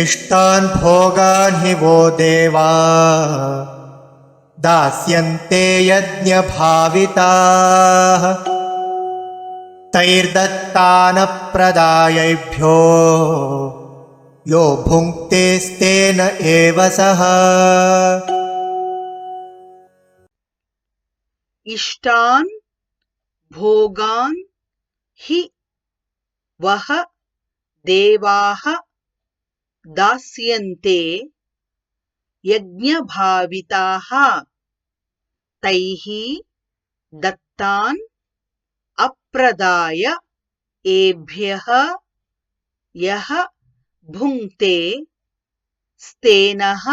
इष्टान् भोगान् हि वो देवा दास्यन्ते यज्ञभाविताः तैर्दत्तानप्रदायैभ्यो यो भुङ्क्तेस्तेन एव सः। इष्टान् भोगान् हि वः देवाः दास्यन्ते यज्ञभाविताः तैः दत्तान् अप्रदाय एभ्यः यः भुङ्क्ते स्तेनः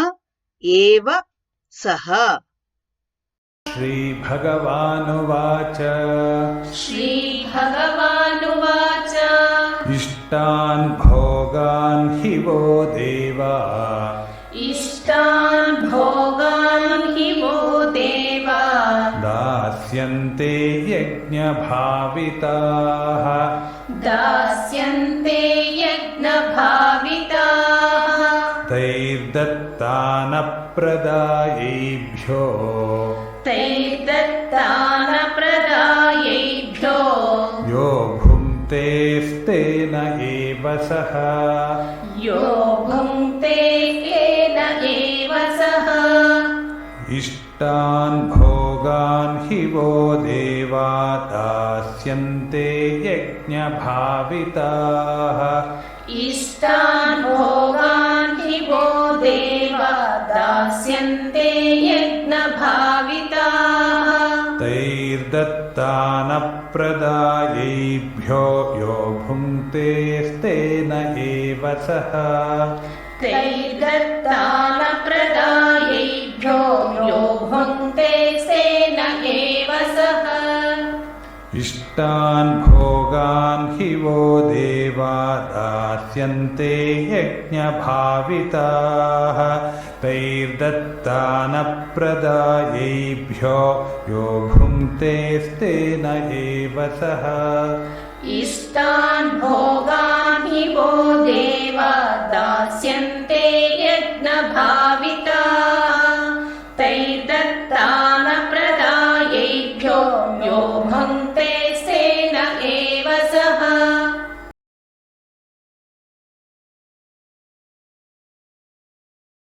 एव सः। श्रीभगवानुवाच श्रीभगवानुवाच इष्टान् भोगान् हि वो देवा इष्टान् भोगान् हि वो देवा दास्यन्ते यज्ञभाविताः दास्यन्ते यज्ञभाविताः तैर्दत्तानप्रदायैभ्यो तैर्दत्तानप्रदायैभ्यो यो भुङ्क्तेस्तेन एव सः। यो भुङ्क्ते तेन एव सः। इष्टान् भोगान् हि वो देवा दास्यन्ते यज्ञभाविताः इष्टान् भोगान् हि वो देवा दास्यन्ते यज्ञभाविताः तैर्दत्तानप्रदायैभ्यो यो भुङ्क्तेस्तेन एव सः। तैर्दत्तानप्रदायैभ्यो यो भुङ्क्ते तेन एव सः। इष्टान् भोगान् हि वो देवा दास्यन्ते यज्ञभाविताः तैर्दत्तानप्रदायैभ्यो यो भुङ्क्तेस्तेन एव सः। इष्टान् भोगान् हि वो देवा दास्यन्ते यज्ञभाविताः